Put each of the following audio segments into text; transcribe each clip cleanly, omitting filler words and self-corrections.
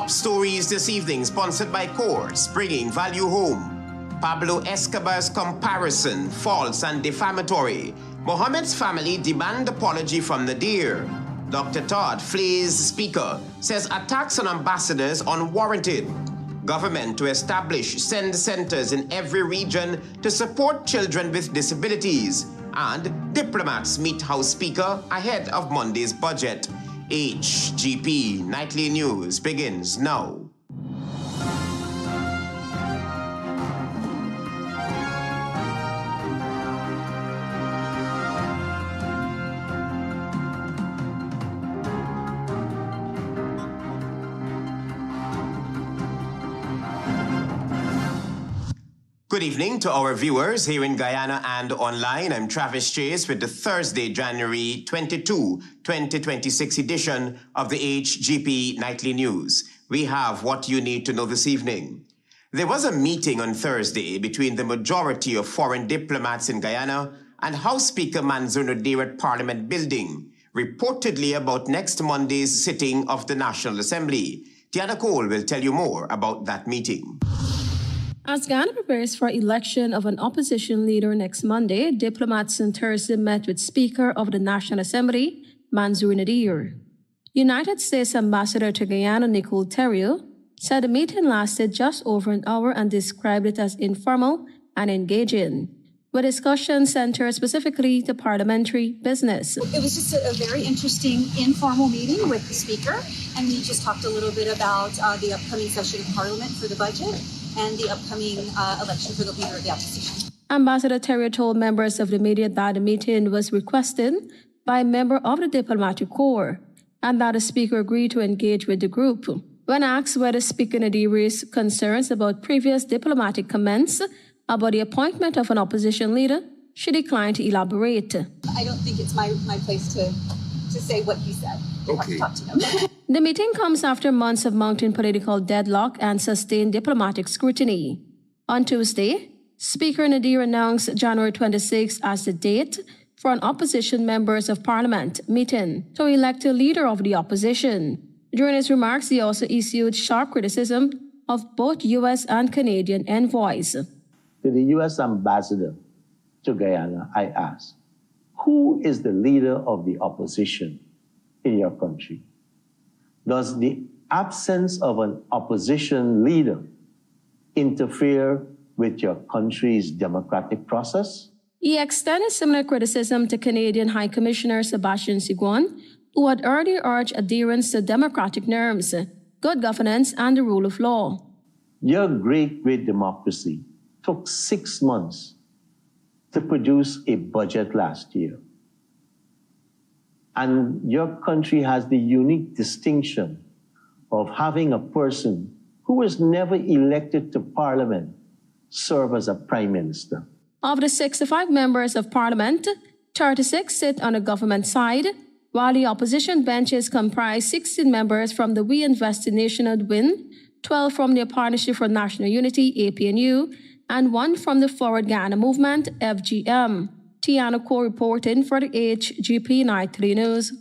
Top stories this evening, sponsored by Courts, bringing value home. Pablo Escobar's comparison, false and defamatory. Mohamed's family demand apology from NADIR. Dr. TODD, FLAYS speaker, says attacks on ambassadors unwarranted. Government to establish send centers in every region to support children with disabilities. And diplomats meet House Speaker ahead of Monday's budget. HGP Nightly News begins now. Good evening to our viewers here in Guyana and online. I'm Travis Chase with the Thursday, January 22, 2026 edition of the HGP Nightly News. We have what you need to know this evening. There was a meeting on Thursday between the majority of foreign diplomats in Guyana and House Speaker Mansour NADIR at Parliament Building, reportedly about next Monday's sitting of the National Assembly. Tiana Cole will tell you more about that meeting. As Ghana prepares for election of an opposition leader next Monday, diplomats on Thursday met with Speaker of the National Assembly, Mansour NADIR. United States Ambassador to Guyana, Nicole Terrio, said the meeting lasted just over an hour and described it as informal and engaging, with discussion centered specifically to parliamentary business. It was just a very interesting informal meeting with the Speaker, and we just talked a little bit about the upcoming session of Parliament for the budget and the upcoming election for the leader of the opposition. Ambassador Terrio told members of the media that the meeting was requested by a member of the diplomatic corps and that the Speaker agreed to engage with the group. When asked whether Speaker NADIR raised concerns about previous diplomatic comments about the appointment of an opposition leader, she declined to elaborate. I don't think it's my place to say what he said. Okay. Talk to him. The meeting comes after months of mounting political deadlock and sustained diplomatic scrutiny. On Tuesday, Speaker NADIR announced January 26 as the date for an opposition members of parliament meeting to elect a leader of the opposition. During his remarks, he also issued sharp criticism of both U.S. and Canadian envoys. To the U.S. ambassador to Guyana, I ask, who is the leader of the opposition in your country? Does the absence of an opposition leader interfere with your country's democratic process? He extended similar criticism to Canadian High Commissioner Sebastian Seguin, who had earlier urged adherence to democratic norms, good governance, and the rule of law. Your great democracy took 6 months to produce a budget last year. And your country has the unique distinction of having a person who was never elected to parliament serve as a prime minister. Of the 65 members of parliament, 36 sit on the government side, while the opposition benches comprise 16 members from the We Invest in National Win, 12 from the Partnership for National Unity, APNU, and 1 from the Forward Ghana Movement, FGM. Tiana Cole reporting for the HGP Nightly News.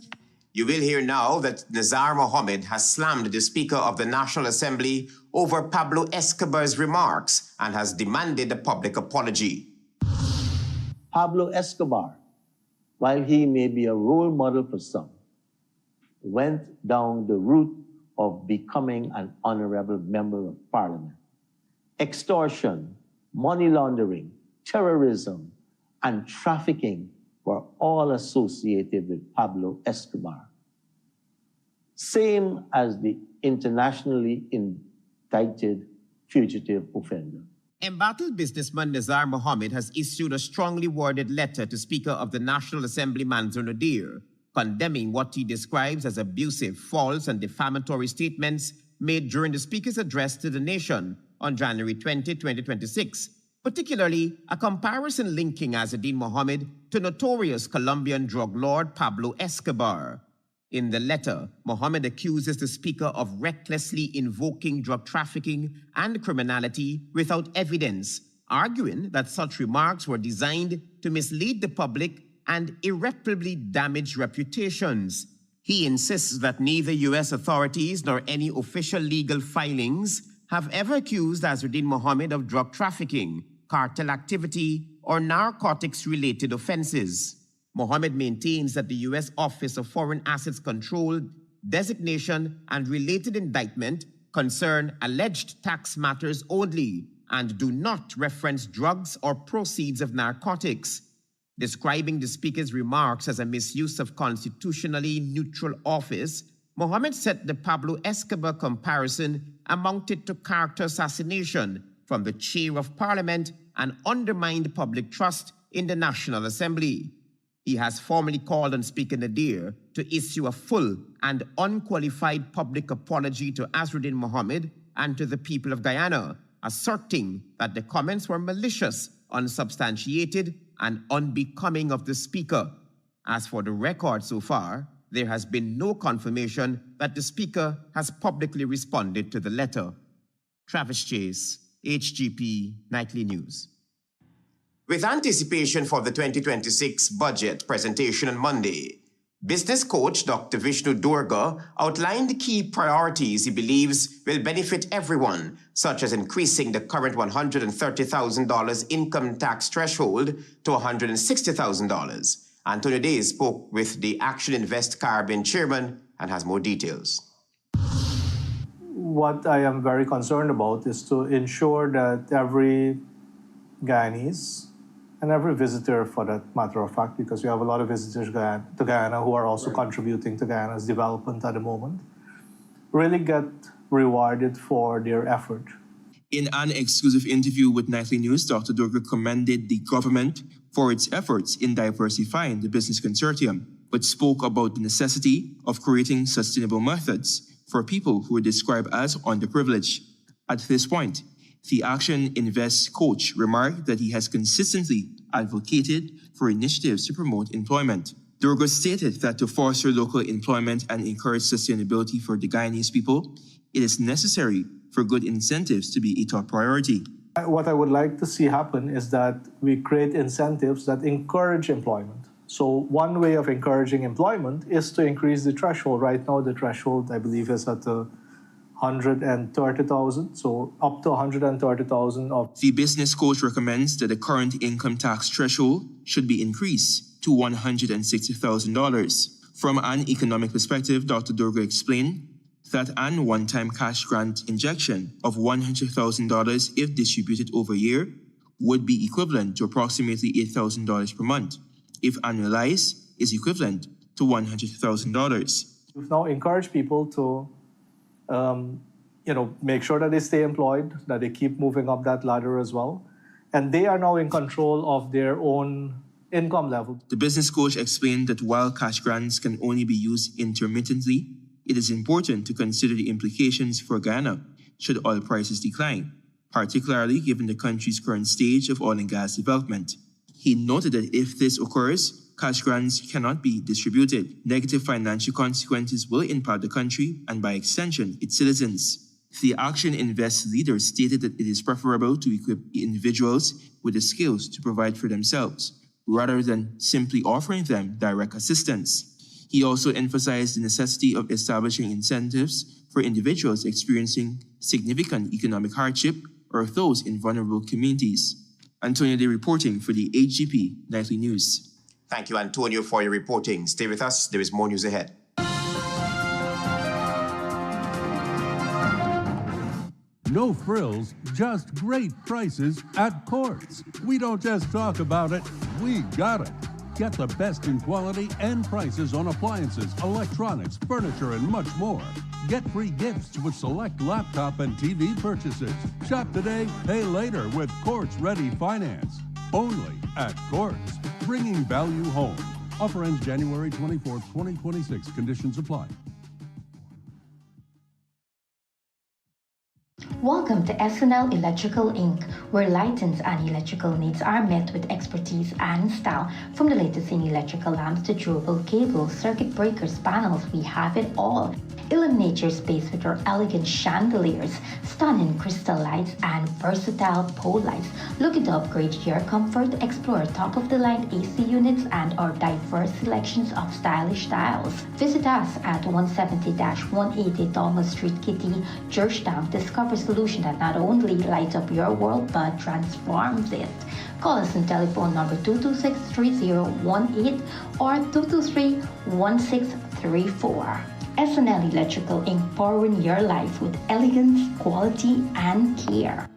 You will hear now that Nizar Mohamed has slammed the Speaker of the National Assembly over Pablo Escobar's remarks and has demanded a public apology. Pablo Escobar, while he may be a role model for some, went down the route of becoming an honorable member of parliament. Extortion, money laundering, terrorism, and trafficking were all associated with Pablo Escobar. Same as the internationally indicted fugitive offender. Embattled businessman Nizar Mohamed has issued a strongly worded letter to Speaker of the National Assembly Mansour NADIR, condemning what he describes as abusive, false, and defamatory statements made during the Speaker's address to the nation on January 20, 2026, particularly a comparison linking Azzedine Mohamed to notorious Colombian drug lord Pablo Escobar. In the letter, Mohamed accuses the Speaker of recklessly invoking drug trafficking and criminality without evidence, arguing that such remarks were designed to mislead the public and irreparably damage reputations. He insists that neither U.S. authorities nor any official legal filings have ever accused Azruddin Mohammed of drug trafficking, cartel activity, or narcotics-related offenses. Mohammed maintains that the U.S. Office of Foreign Assets Control, designation, and related indictment concern alleged tax matters only and do not reference drugs or proceeds of narcotics. Describing the Speaker's remarks as a misuse of constitutionally neutral office, Mohammed said the Pablo Escobar comparison amounted to character assassination from the chair of Parliament and undermined public trust in the National Assembly. He has formally called on Speaker Nadir to issue a full and unqualified public apology to Azruddin Mohammed and to the people of Guyana, asserting that the comments were malicious, unsubstantiated, and unbecoming of the Speaker. As for the record so far, there has been no confirmation that the Speaker has publicly responded to the letter. Travis Chase, HGP Nightly News. With anticipation for the 2026 budget presentation on Monday, business coach Dr. Vishnu Durga outlined the key priorities he believes will benefit everyone, such as increasing the current $130,000 income tax threshold to $160,000. Antonio Day spoke with the Action Invest Caribbean chairman and has more details. What I am very concerned about is to ensure that every Guyanese and every visitor, for that matter of fact, because we have a lot of visitors to Guyana who are also contributing to Guyana's development at the moment, really get rewarded for their effort. In an exclusive interview with Nightly News, Dr. Durga commended the government for its efforts in diversifying the business consortium, but spoke about the necessity of creating sustainable methods for people who are described as underprivileged. At this point, the Action Invest coach remarked that he has consistently advocated for initiatives to promote employment. Durga stated that to foster local employment and encourage sustainability for the Guyanese people, it is necessary for good incentives to be a top priority. What I would like to see happen is that we create incentives that encourage employment. So one way of encouraging employment is to increase the threshold. Right now, the threshold, I believe, is at 130,000, so up to 130,000 of... The business coach recommends that the current income tax threshold should be increased to $160,000. From an economic perspective, Dr. Durga explained that an one-time cash grant injection of $100,000, if distributed over a year, would be equivalent to approximately $8,000 per month. If annualized, is equivalent to $100,000. We've now encouraged people to make sure that they stay employed, that they keep moving up that ladder as well. And they are now in control of their own income level. The business coach explained that while cash grants can only be used intermittently, it is important to consider the implications for Guyana should oil prices decline, particularly given the country's current stage of oil and gas development. He noted that if this occurs, cash grants cannot be distributed. Negative financial consequences will impact the country and, by extension, its citizens. The Action Invest leader stated that it is preferable to equip individuals with the skills to provide for themselves, rather than simply offering them direct assistance. He also emphasized the necessity of establishing incentives for individuals experiencing significant economic hardship or those in vulnerable communities. Antonio Day reporting for the HGP Nightly News. Thank you, Antonio, for your reporting. Stay with us. There is more news ahead. No frills, just great prices at Courts. We don't just talk about it, we got it. Get the best in quality and prices on appliances, electronics, furniture, and much more. Get free gifts with select laptop and TV purchases. Shop today, pay later with Courts Ready Finance. Only at Courts, bringing value home. Offer ends January 24th, 2026. Conditions apply. Welcome to SNL Electrical Inc., where lighting and electrical needs are met with expertise and style. From the latest in electrical lamps to durable cables, circuit breakers, panels, we have it all. Illuminate your space with our elegant chandeliers, stunning crystal lights, and versatile pole lights. Looking to upgrade your comfort? Explore top-of-the-line AC units and our diverse selections of stylish styles. Visit us at 170-180 Thomas Street, Kitty, Georgetown. Discover solution that not only lights up your world but transforms it. Call us on telephone number 226-3018 or 223-1634. SNL Electrical Inc. powering your life with elegance, quality, and care.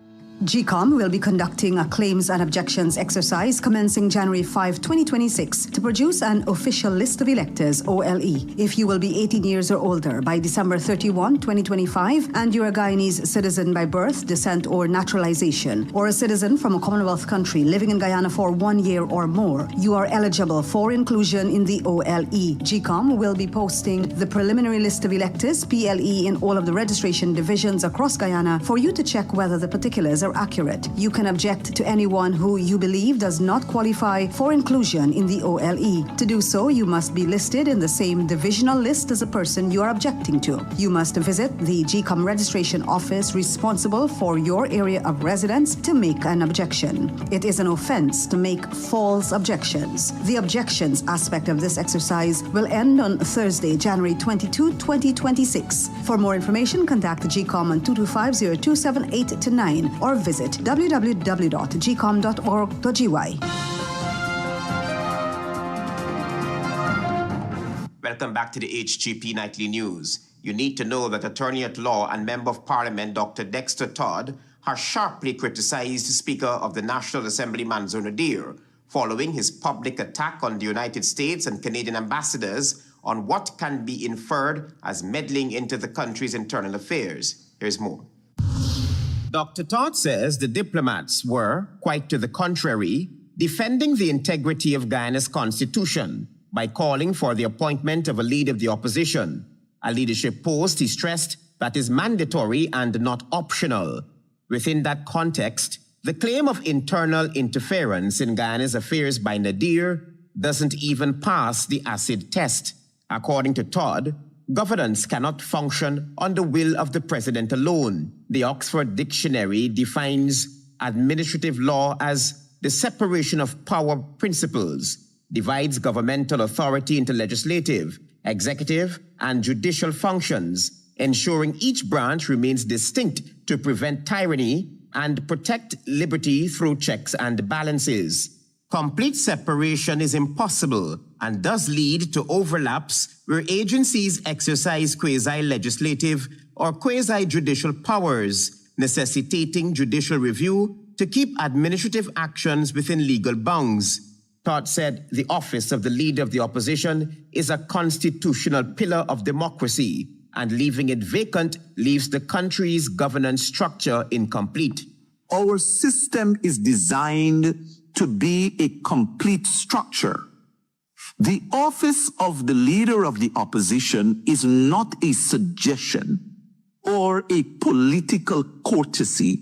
GCOM will be conducting a claims and objections exercise commencing January 5, 2026 to produce an official list of electors, OLE, if you will be 18 years or older by December 31, 2025, and you're a Guyanese citizen by birth, descent, or naturalization, or a citizen from a Commonwealth country living in Guyana for 1 year or more. You are eligible for inclusion in the OLE. GCOM will be posting the preliminary list of electors, PLE, in all of the registration divisions across Guyana for you to check whether the particulars are accurate. You can object to anyone who you believe does not qualify for inclusion in the OLE. To do so, you must be listed in the same divisional list as a person you are objecting to. You must visit the GCOM registration office responsible for your area of residence to make an objection. It is an offense to make false objections. The objections aspect of this exercise will end on Thursday, January 22, 2026. For more information, contact the GCOM on 225-0278-9 or visit www.gcom.org.gy. Welcome back to the HGP Nightly News. You need to know that Attorney at Law and Member of Parliament Dr. Dexter Todd has sharply criticized Speaker of the National Assembly Mansour Nadir following his public attack on the United States and Canadian ambassadors on what can be inferred as meddling into the country's internal affairs. Here's more. Dr. Todd says the diplomats were, quite to the contrary, defending the integrity of Guyana's constitution by calling for the appointment of a leader of the opposition, a leadership post he stressed that is mandatory and not optional. Within that context, the claim of internal interference in Guyana's affairs by Nadir doesn't even pass the acid test. According to Todd, governance cannot function on the will of the president alone. The Oxford Dictionary defines administrative law as the separation of power principles, divides governmental authority into legislative, executive, and judicial functions, ensuring each branch remains distinct to prevent tyranny and protect liberty through checks and balances. Complete separation is impossible and does lead to overlaps where agencies exercise quasi-legislative or quasi-judicial powers, necessitating judicial review to keep administrative actions within legal bounds. Todd said the office of the leader of the opposition is a constitutional pillar of democracy, and leaving it vacant leaves the country's governance structure incomplete. Our system is designed to be a complete structure. The office of the leader of the opposition is not a suggestion or a political courtesy.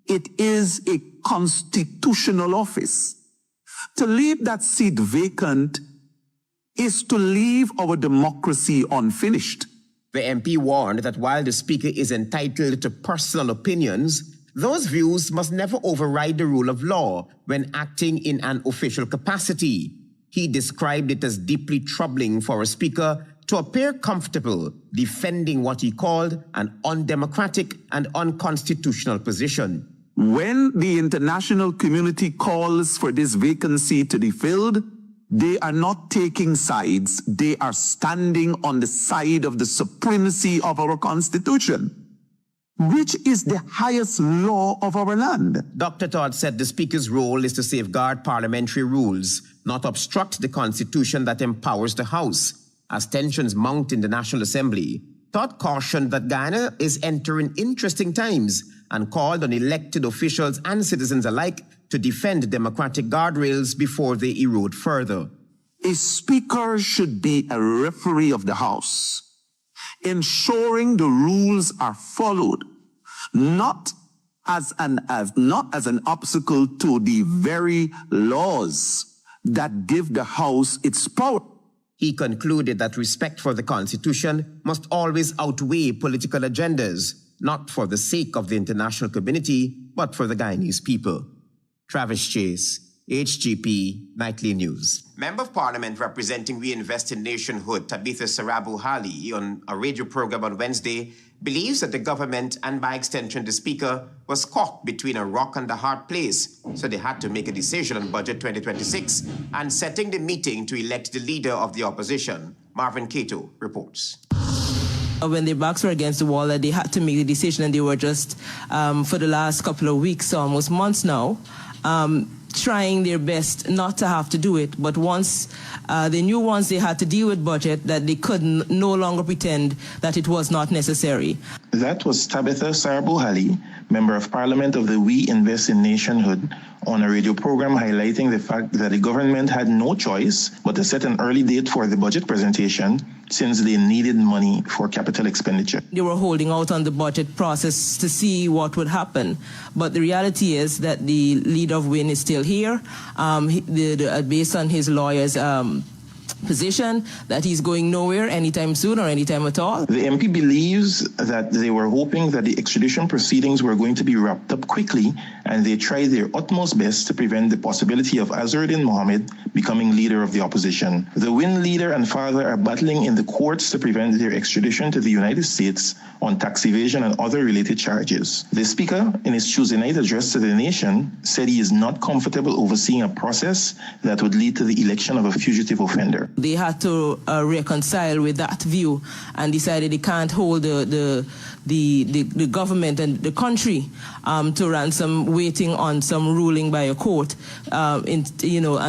It is a constitutional office. To leave that seat vacant is to leave our democracy unfinished. The MP warned that while the Speaker is entitled to personal opinions, those views must never override the rule of law when acting in an official capacity. He described it as deeply troubling for a speaker to appear comfortable defending what he called an undemocratic and unconstitutional position. When the international community calls for this vacancy to be filled, they are not taking sides. They are standing on the side of the supremacy of our Constitution, which is the highest law of our land. Dr. Todd said the Speaker's role is to safeguard parliamentary rules, not obstruct the Constitution that empowers the House. As tensions mount in the National Assembly, Todd cautioned that Guyana is entering interesting times and called on elected officials and citizens alike to defend democratic guardrails before they erode further. A speaker should be a referee of the House, ensuring the rules are followed, not as an obstacle to the very laws that give the House its power. He concluded that respect for the Constitution must always outweigh political agendas, not for the sake of the international community, but for the Guyanese people. Travis Chase, HGP Nightly News. Member of Parliament representing We Invest in Nationhood, Tabitha Sarabu-Hali, on a radio program on Wednesday, believes that the government, and by extension the Speaker, was caught between a rock and a hard place, so they had to make a decision on Budget 2026 and setting the meeting to elect the leader of the opposition. Marvin Cato reports. When their backs were against the wall, that they had to make the decision, and they were just, for the last couple of weeks, almost months now, trying their best not to have to do it. But once they knew once they had to deal with budget, that they could no longer pretend that it was not necessary. That was Tabitha Sarabu-Hali, Member of Parliament of the We Invest in Nationhood, on a radio program highlighting the fact that the government had no choice but to set an early date for the budget presentation since they needed money for capital expenditure. They were holding out on the budget process to see what would happen. But the reality is that the leader of WIN is still here. Based on his lawyer's position, that he's going nowhere anytime soon or anytime at all. The MP believes that they were hoping that the extradition proceedings were going to be wrapped up quickly, and they tried their utmost best to prevent the possibility of Azharuddin Mohammed becoming leader of the opposition. The WIN leader and father are battling in the courts to prevent their extradition to the United States on tax evasion and other related charges. The Speaker, in his Tuesday night address to the nation, said he is not comfortable overseeing a process that would lead to the election of a fugitive offender. They had to reconcile with that view and decided they can't hold the government and the country to ransom, waiting on some ruling by a court, and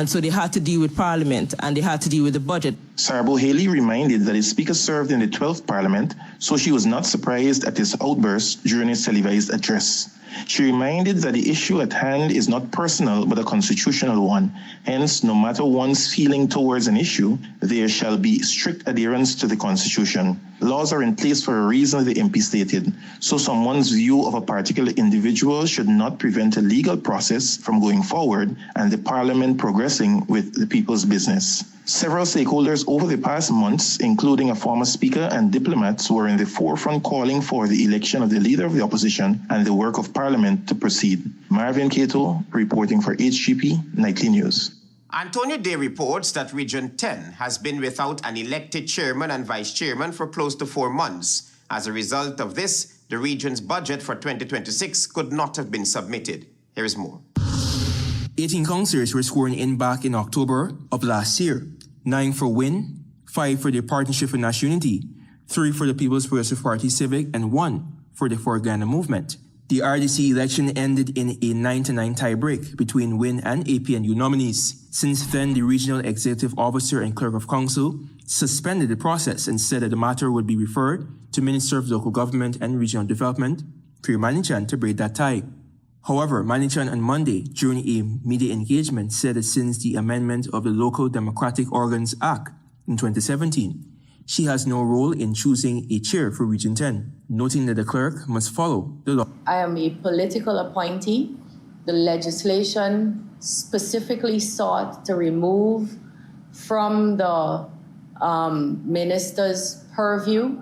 so they had to deal with Parliament and they had to deal with the budget. Sarabu-Hali reminded that his Speaker served in the 12th Parliament, so she was not surprised at his outburst during his televised address. She reminded that the issue at hand is not personal but a constitutional one. Hence, no matter one's feeling towards an issue, there shall be strict adherence to the Constitution. Laws are in place for a reason, the MP stated, so someone's view of a particular individual should not prevent a legal process from going forward and the Parliament progressing with the people's business. Several stakeholders over the past months, including a former Speaker and diplomats, were in the forefront calling for the election of the leader of the opposition and the work of Parliament to proceed. Marvin Cato, reporting for HGP Nightly News. Antonio Day reports that Region 10 has been without an elected chairman and vice chairman for close to 4 months. As a result of this, the region's budget for 2026 could not have been submitted. Here is more. 18 councillors were sworn in back in October of last year. 9 for WIN, 5 for the Partnership for National Unity, 3 for the People's Progressive Party Civic, and 1 for the For Guyana movement. The RDC election ended in a 9-9 tie-break between WIN and APNU nominees. Since then, the Regional Executive Officer and Clerk of Council suspended the process and said that the matter would be referred to Minister of Local Government and Regional Development, Pri Manichan, to break that tie. However, Manichan on Monday, during a media engagement, said that since the amendment of the Local Democratic Organs Act in 2017, she has no role in choosing a chair for Region 10, noting that the clerk must follow the law. I am a political appointee. The legislation specifically sought to remove from the minister's purview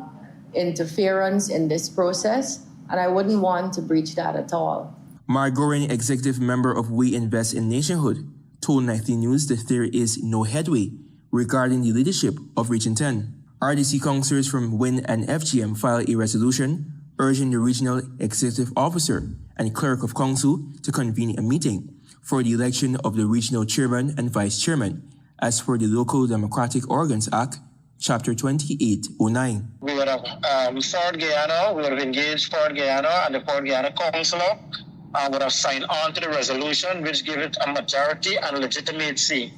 interference in this process, and I wouldn't want to breach that at all. Margorin, executive member of We Invest in Nationhood, told Nightly News that there is no headway regarding the leadership of Region 10. RDC councillors from WIN and FGM filed a resolution urging the Regional Executive Officer and Clerk of Council to convene a meeting for the election of the Regional Chairman and Vice Chairman, as per the Local Democratic Organs Act, Chapter 2809. We would have Fort Guyana, we would have engaged Fort Guyana and the Fort Guyana Councillor would have signed on to the resolution, which gave it a majority and legitimacy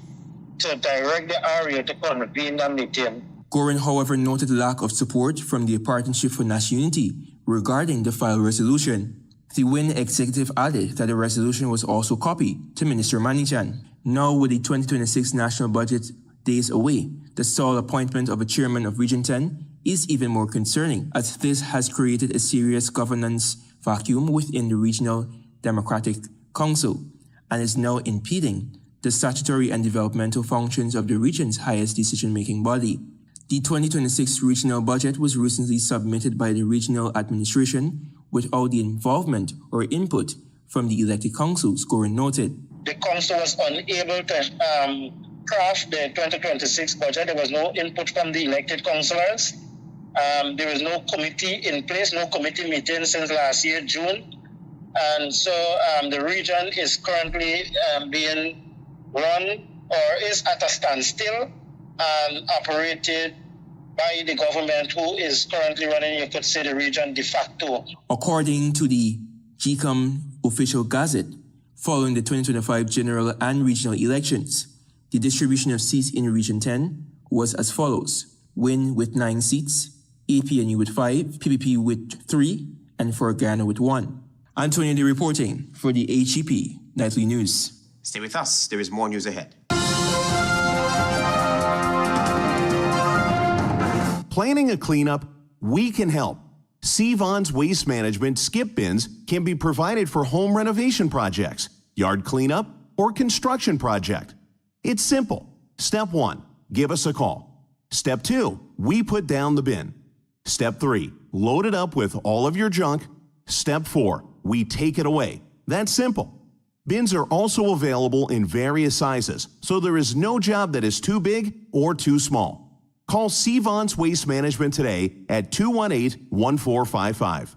to direct the area to convene the meeting. Gorin, however, noted lack of support from the Partnership for National Unity regarding the filed resolution. The WIN executive added that the resolution was also copied to Minister Manichan. Now, with the 2026 national budget days away, the sole appointment of a chairman of Region 10 is even more concerning, as this has created a serious governance vacuum within the Regional Democratic Council and is now impeding the statutory and developmental functions of the region's highest decision-making body. The 2026 regional budget was recently submitted by the regional administration without the involvement or input from the elected councils, Gorin noted. The council was unable to craft the 2026 budget. There was no input from the elected councillors. There was no committee in place, no committee meeting since last year, June. And so the region is currently being run or is at a standstill and operated by the government who is currently running, you could say, the region de facto. According to the GCOM official gazette, following the 2025 general and regional elections, the distribution of seats in Region 10 was as follows: WIN with 9 seats, APNU with 5, PPP with 3, and for Guyana with 1. Antonio D reporting for the HGP Nightly News. Stay with us, there is more news ahead. Planning a cleanup? We can help. Sevon's Waste Management skip bins can be provided for home renovation projects, yard cleanup, or construction project. It's simple. Step 1, give us a call. Step 2, we put down the bin. Step 3, load it up with all of your junk. Step 4, we take it away. That's simple. Bins are also available in various sizes, so there is no job that is too big or too small. Call Sevon's Waste Management today at 218-1455.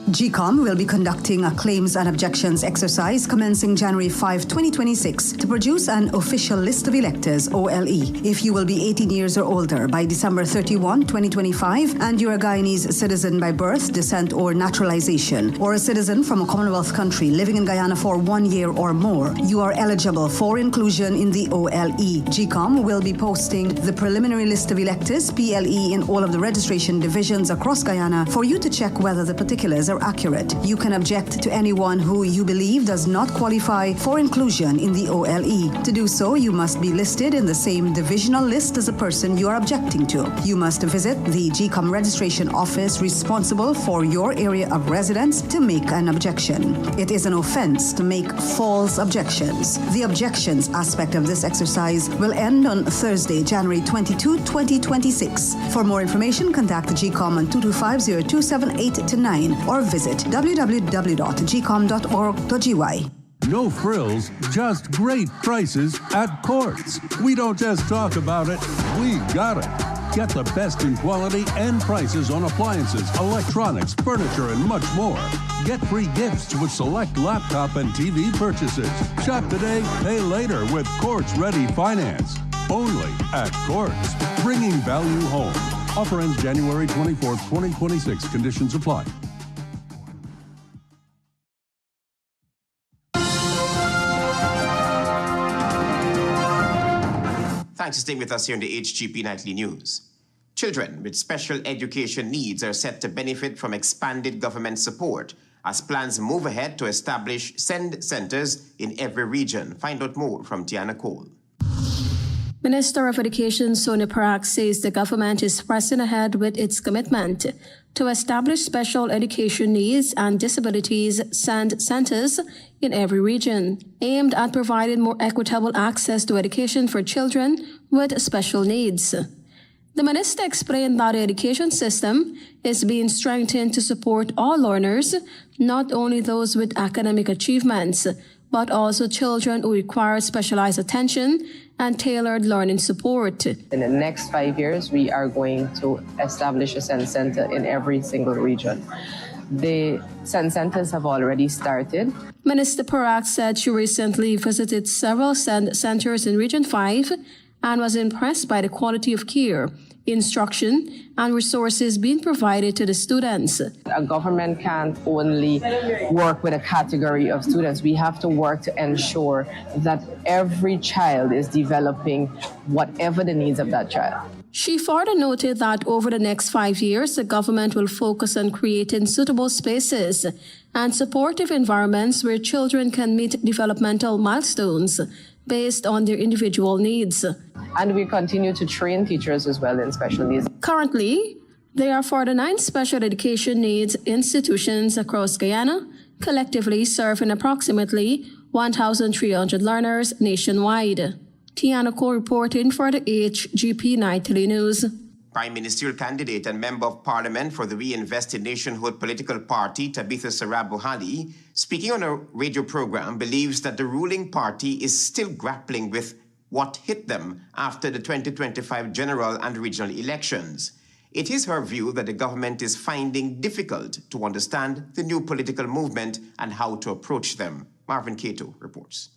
GCOM will be conducting a claims and objections exercise commencing January 5, 2026 to produce an official list of electors, OLE, if you will be 18 years or older by December 31, 2025, and you're a Guyanese citizen by birth, descent, or naturalization, or a citizen from a Commonwealth country living in Guyana for 1 year or more, you are eligible for inclusion in the OLE. GCOM will be posting the preliminary list of electors, PLE, in all of the registration divisions across Guyana for you to check whether the particulars are accurate. You can object to anyone who you believe does not qualify for inclusion in the OLE. To do so, you must be listed in the same divisional list as the person you are objecting to. You must visit the GCOM registration office responsible for your area of residence to make an objection. It is an offense to make false objections. The objections aspect of this exercise will end on Thursday, January 22, 2026. For more information, contact GCOM on 225-0278-9 or visit www.gcom.org.gy. No frills, just great prices at Courts. We don't just talk about it, we got it. Get the best in quality and prices on appliances, electronics, furniture, and much more. Get free gifts with select laptop and TV purchases. Shop today, pay later with Courts Ready Finance. Only at Courts, bringing value home. Offer ends January 24th, 2026. Conditions apply. Thanks for staying with us here in the HGP Nightly News. Children with special education needs are set to benefit from expanded government support as plans move ahead to establish SEND centers in every region. Find out more from Tiana Cole. Minister of Education Sonia Parak says the government is pressing ahead with its commitment to establish special education needs and disabilities SEND centers in every region, aimed at providing more equitable access to education for children with special needs. The minister explained that the education system is being strengthened to support all learners, not only those with academic achievements, but also children who require specialized attention and tailored learning support. In the next 5 years, we are going to establish a SEND center in every single region. The SEND centers have already started. Minister Parak said she recently visited several SEND centers in Region 5 and was impressed by the quality of care, instruction, and resources being provided to the students. A government can't only work with a category of students. We have to work to ensure that every child is developing whatever the needs of that child. She further noted that over the next 5 years, the government will focus on creating suitable spaces and supportive environments where children can meet developmental milestones based on their individual needs. And we continue to train teachers as well in special needs. Currently, There are 49 special education needs institutions across Guyana, collectively serving approximately 1,300 learners nationwide. Tiana Cole reporting for the HGP Nightly News. Prime Ministerial candidate and Member of Parliament for the We Invest in Nationhood political party, Tabitha Sarab-Buhali, speaking on a radio program, believes that the ruling party is still grappling with what hit them after the 2025 general and regional elections. It is her view that the government is finding difficult to understand the new political movement and how to approach them. Marvin Cato reports.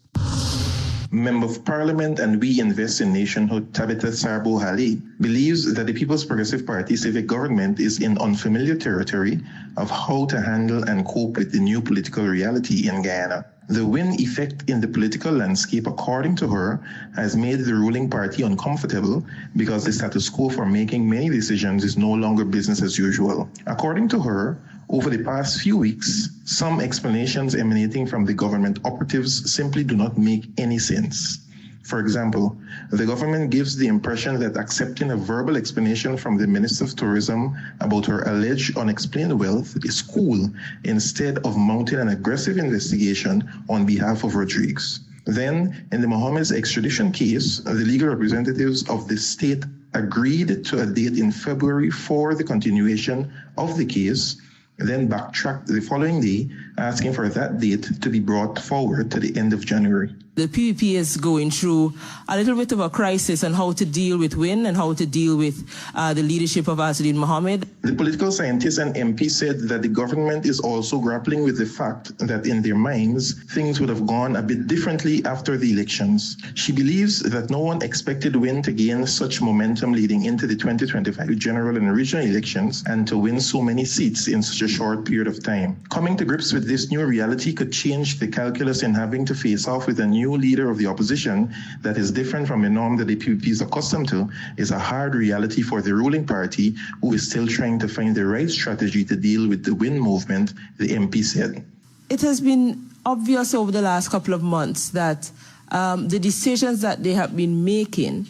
Member of Parliament and We Invest in Nationhood, Tabitha Sarab-Buhali, believes that the People's Progressive Party civic government is in unfamiliar territory of how to handle and cope with the new political reality in Guyana. The wind effect in the political landscape, according to her, has made the ruling party uncomfortable because the status quo for making many decisions is no longer business as usual. According to her, over the past few weeks, some explanations emanating from the government operatives simply do not make any sense. For example, the government gives the impression that accepting a verbal explanation from the Minister of Tourism about her alleged unexplained wealth is cool, instead of mounting an aggressive investigation on behalf of Rodriguez. Then, in the MOHAMEDS extradition case, the legal representatives of the state agreed to a date in February for the continuation of the case, then backtracked the following day, asking for that date to be brought forward to the end of January. The PPP is going through a little bit of a crisis on how to deal with WIN and how to deal with the leadership of Azadin Mohammed. The political scientist and MP said that the government is also grappling with the fact that in their minds, things would have gone a bit differently after the elections. She believes that no one expected WIN to gain such momentum leading into the 2025 general and regional elections and to win so many seats in such a short period of time. Coming to grips with this new reality could change the calculus in having to face off with a new leader of the opposition that is different from the norm that the PPP is accustomed to is a hard reality for the ruling party, who is still trying to find the right strategy to deal with the WIN movement, the MP said. It has been obvious over the last couple of months that the decisions that they have been making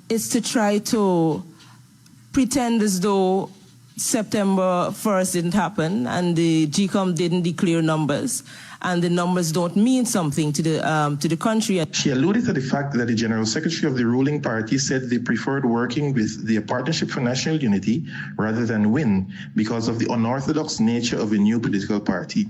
is to try to pretend as though September 1st didn't happen and the GCOM didn't declare numbers, and the numbers don't mean something to the country. She alluded to the fact that the General Secretary of the ruling party said they preferred working with the Partnership for National Unity rather than WIN because of the unorthodox nature of a new political party.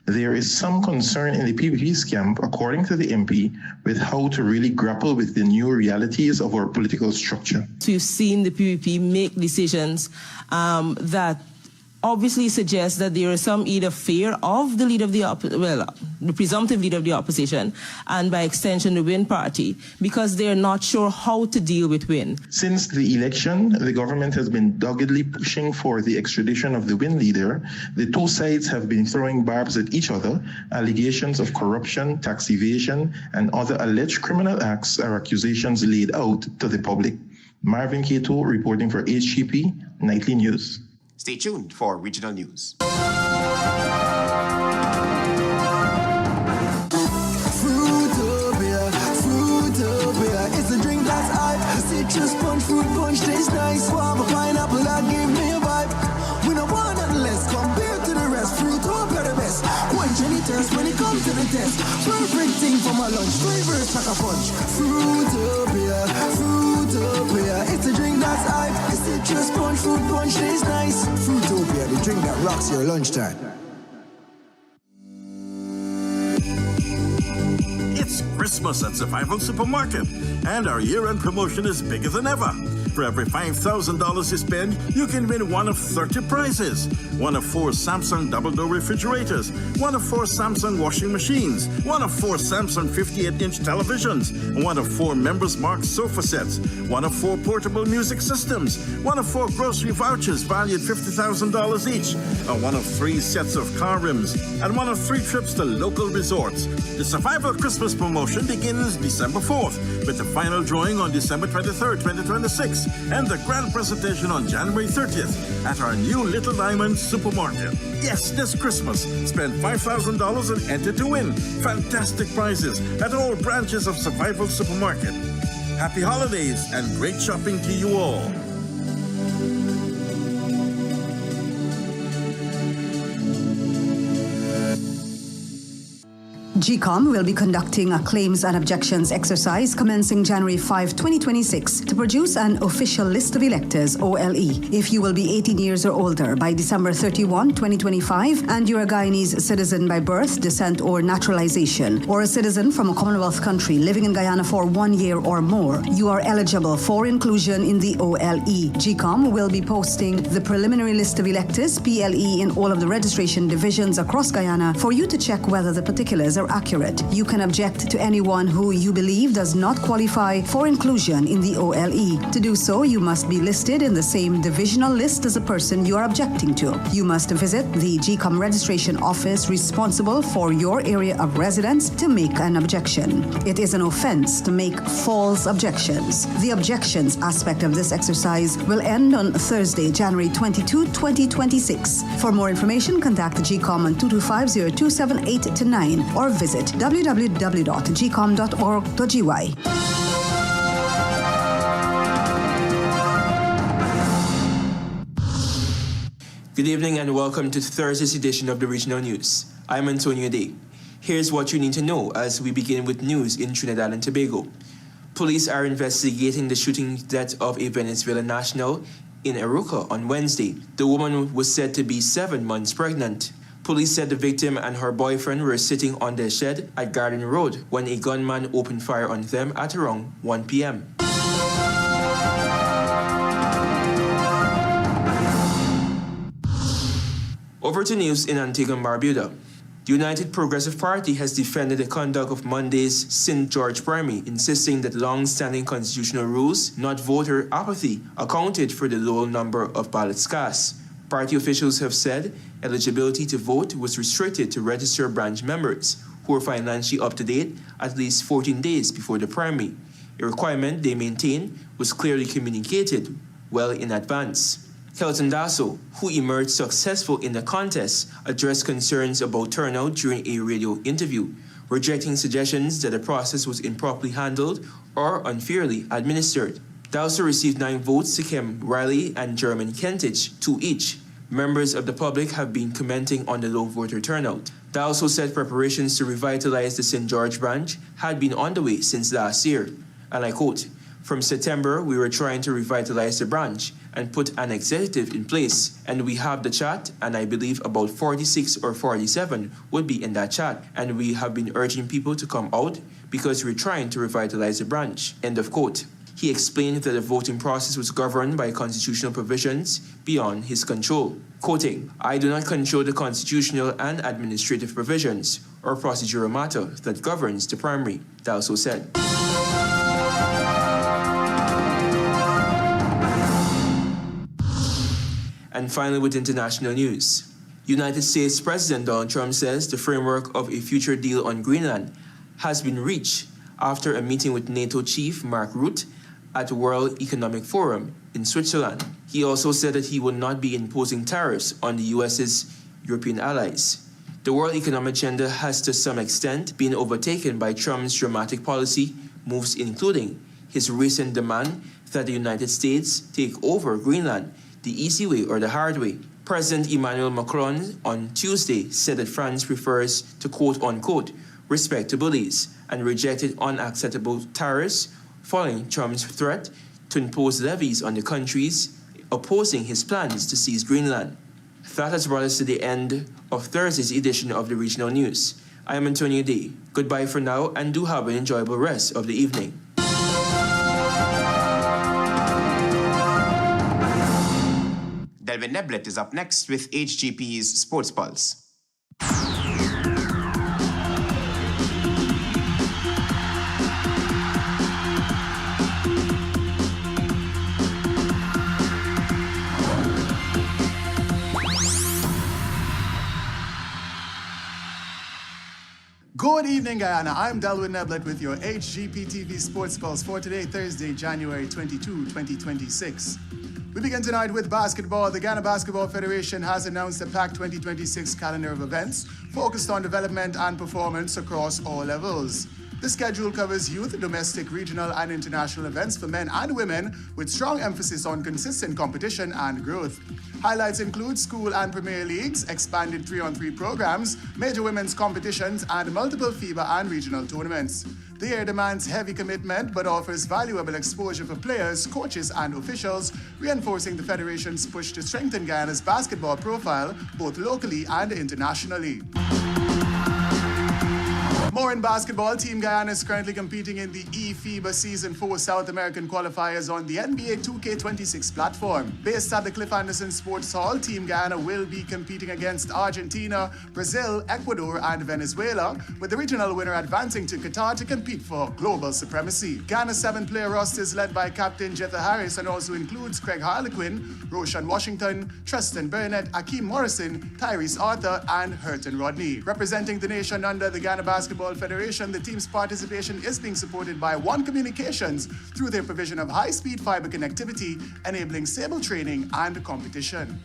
There is some concern in the PPP's camp, according to the MP, with how to really grapple with the new realities of our political structure. So you've seen the PPP make decisions that obviously suggests that there is some either fear of the leader of the presumptive leader of the opposition, and by extension the WIN party, because they're not sure how to deal with WIN. Since the election, the government has been doggedly pushing for the extradition of the WIN leader. The two sides have been throwing barbs at each other. Allegations of corruption, tax evasion, and other alleged criminal acts are accusations laid out to the public. Marvin Cato reporting for HGP Nightly News. Stay tuned for regional news. Fruitopia, it's a drink that's hype. Citrus punch, fruit punch tastes nice. Guava, pineapple, that give me a vibe. We don't want nothing less compared to the rest. Fruitopia the best. Quench any thirst when it comes to the test. Perfect thing for my lunch. Flavors like a punch. Fruitopia, Fruitopia, it's a drink that's hype. It's citrus punch, fruit punch tastes nice. Fruitopia, the drink that rocks your lunchtime. It's Christmas at Survival Supermarket, and our year-end promotion is bigger than ever. For every $5,000 you spend, you can win one of 30 prizes. One of 4 Samsung double-door refrigerators, one of 4 Samsung washing machines, one of 4 Samsung 58-inch televisions, one of 4 Members Mark sofa sets, one of 4 portable music systems, one of 4 grocery vouchers valued $50,000 each, and one of 3 sets of car rims, and one of 3 trips to local resorts. The Survival Christmas promotion begins December 4th, with the final drawing on December 23rd, 2026. And the grand presentation on January 30th at our new Little Diamond Supermarket. Yes, this Christmas, spend $5,000 and enter to win fantastic prizes at all branches of Survival Supermarket. Happy holidays and great shopping to you all. GCOM will be conducting a claims and objections exercise commencing January 5, 2026 to produce an official list of electors, OLE. If you will be 18 years or older by December 31, 2025, and you're a Guyanese citizen by birth, descent, or naturalization, or a citizen from a Commonwealth country living in Guyana for 1 year or more, you are eligible for inclusion in the OLE. GCOM will be posting the preliminary list of electors, PLE, in all of the registration divisions across Guyana for you to check whether the particulars are accurate. You can object to anyone who you believe does not qualify for inclusion in the OLE. To do so, you must be listed in the same divisional list as the person you are objecting to. You must visit the GCOM registration office responsible for your area of residence to make an objection. It is an offense to make false objections. The objections aspect of this exercise will end on Thursday, January 22, 2026. For more information, contact GCOM on 225-0278-9 or visit www.gcom.org.gy. Good evening and welcome to Thursday's edition of the Regional News. I'm Antonio Day. Here's what you need to know as we begin with news in Trinidad and Tobago. Police are investigating the shooting death of a Venezuelan national in Aruca on Wednesday. The woman was said to be 7 months pregnant. Police said the victim and her boyfriend were sitting on their shed at Garden Road when a gunman opened fire on them at around 1 p.m. Over to news in Antigua and Barbuda. The United Progressive Party has defended the conduct of Monday's St. George primary, insisting that long-standing constitutional rules, not voter apathy, accounted for the low number of ballots cast. Party officials have said eligibility to vote was restricted to registered branch members who were financially up to date at least 14 days before the primary, a requirement they maintain was clearly communicated well in advance. Kelton Dasso, who emerged successful in the contest, addressed concerns about turnout during a radio interview, rejecting suggestions that the process was improperly handled or unfairly administered. Dasso received 9 votes to Kim Riley and German Kentich, 2 each. Members of the public have been commenting on the low voter turnout. Dasso said preparations to revitalize the St. George branch had been underway since last year, and I quote, "From September, we were trying to revitalize the branch and put an executive in place, and we have the chat, and I believe about 46 or 47 would be in that chat, and we have been urging people to come out because we're trying to revitalize the branch," end of quote. He explained that the voting process was governed by constitutional provisions beyond his control. Quoting, "I do not control the constitutional and administrative provisions or procedural matter that governs the primary," Dasso said. And finally, with international news. United States President Donald Trump says the framework of a future deal on Greenland has been reached after a meeting with NATO chief Mark Rutte at the World Economic Forum in Switzerland. He also said that he will not be imposing tariffs on the U.S.'s European allies. The world economic agenda has to some extent been overtaken by Trump's dramatic policy moves, including his recent demand that the United States take over Greenland the easy way or the hard way. President Emmanuel Macron on Tuesday said that France prefers to quote-unquote respect to bullies and rejected unacceptable tariffs following Trump's threat to impose levies on the countries opposing his plans to seize Greenland. That has brought us to the end of Thursday's edition of the Regional News. I am Antonio Day. Goodbye for now and do have an enjoyable rest of the evening. Delvin Neblet is up next with HGP's Sports Pulse. Good evening, Guyana. I'm Delvin Neblet with your HGP TV Sports Pulse for today, Thursday, January 22, 2026. We begin tonight with basketball. The Ghana Basketball Federation has announced a packed 2026 calendar of events focused on development and performance across all levels. The schedule covers youth, domestic, regional, and international events for men and women with strong emphasis on consistent competition and growth. Highlights include school and Premier Leagues, expanded 3-on-3 programs, major women's competitions, and multiple FIBA and regional tournaments. The year demands heavy commitment but offers valuable exposure for players, coaches, and officials, reinforcing the Federation's push to strengthen Guyana's basketball profile both locally and internationally. More in basketball, Team Guyana is currently competing in the FIBA Season 4 South American qualifiers on the NBA 2K26 platform. Based at the Cliff Anderson Sports Hall, Team Guyana will be competing against Argentina, Brazil, Ecuador, and Venezuela, with the regional winner advancing to Qatar to compete for global supremacy. Ghana's 7-player roster is led by Captain Jetha Harris and also includes Craig Harlequin, Roshan Washington, Tristan Burnett, Akeem Morrison, Tyrese Arthur, and Hurton Rodney. Representing the nation under the Ghana Basketball Federation, the team's participation is being supported by One Communications through their provision of high-speed fiber connectivity, enabling stable training and competition.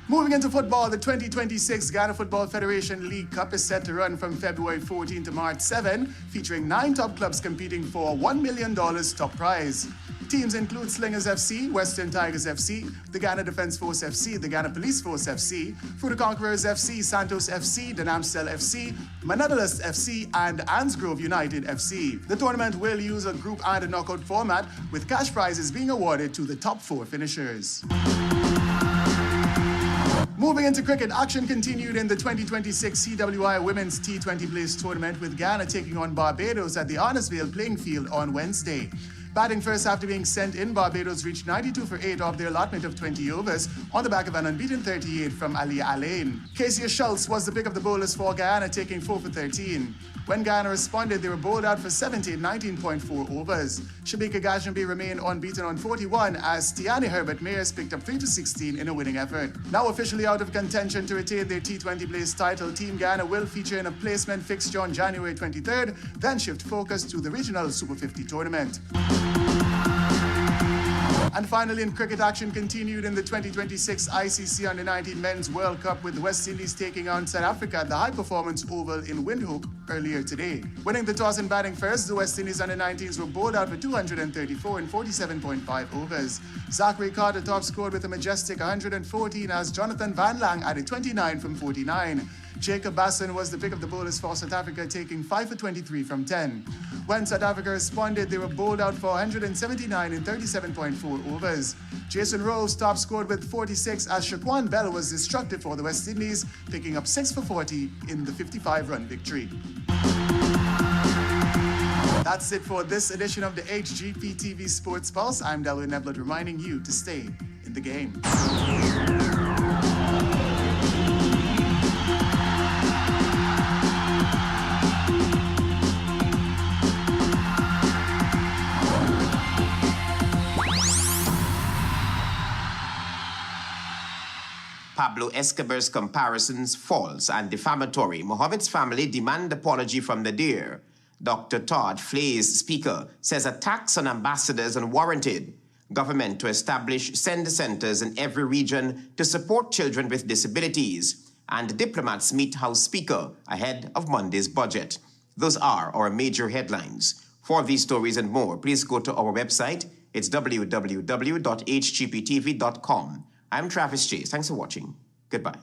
Moving into football, the 2026 Ghana Football Federation League Cup is set to run from February 14 to March 7, featuring 9 top clubs competing for $1 million top prize. Teams include Slingers FC, Western Tigers FC, the Ghana Defence Force FC, the Ghana Police Force FC, Fruta Conquerors FC, Santos FC, Danamstel FC, Manadalas FC, and Ansgrove United FC. The tournament will use a group and a knockout format, with cash prizes being awarded to the top 4 finishers. Moving into cricket, action continued in the 2026 CWI Women's T20 Blaze Tournament, with Ghana taking on Barbados at the Arnesville playing field on Wednesday. Batting first after being sent in, Barbados reached 92 for 8 off their allotment of 20 overs on the back of an unbeaten 38 from Ali Alain. Casey Schultz was the pick of the bowlers for Guyana, taking 4 for 13. When Guyana responded, they were bowled out for 70 in 19.4 overs. Shabika Gajambi remained unbeaten on 41 as Tiani Herbert Mayers picked up 3 for 16 in a winning effort. Now officially out of contention to retain their T20 Blaze title, Team Guyana will feature in a placement fixture on January 23rd, then shift focus to the regional Super 50 tournament. And finally, in cricket, action continued in the 2026 ICC Under-19 Men's World Cup, with the West Indies taking on South Africa at the High Performance Oval in Windhoek earlier today. Winning the toss and batting first, the West Indies Under-19s were bowled out for 234 in 47.5 overs. Zachary Carter top scored with a majestic 114 as Jonathan Van Lang added 29 from 49. Jacob Basson was the pick of the bowlers for South Africa, taking 5 for 23 from 10. When South Africa responded, they were bowled out for 179 in 37.4 overs. Jason Rose top scored with 46 as Shaquan Bell was destructive for the West Indies, picking up 6 for 40 in the 55-run victory. That's it for this edition of the HGP TV Sports Pulse. I'm Delwyn Neblet, reminding you to stay in the game. Pablo Escobar's comparisons false and defamatory. Mohamed's family demand apology from NADIR. Dr. TODD, FLAYS speaker, says attacks on ambassadors unwarranted. Government to establish sender centers in every region to support children with disabilities. And diplomats meet House Speaker ahead of Monday's budget. Those are our major headlines. For these stories and more, please go to our website. It's www.hgptv.com. I'm Travis Chase. Thanks for watching. Goodbye.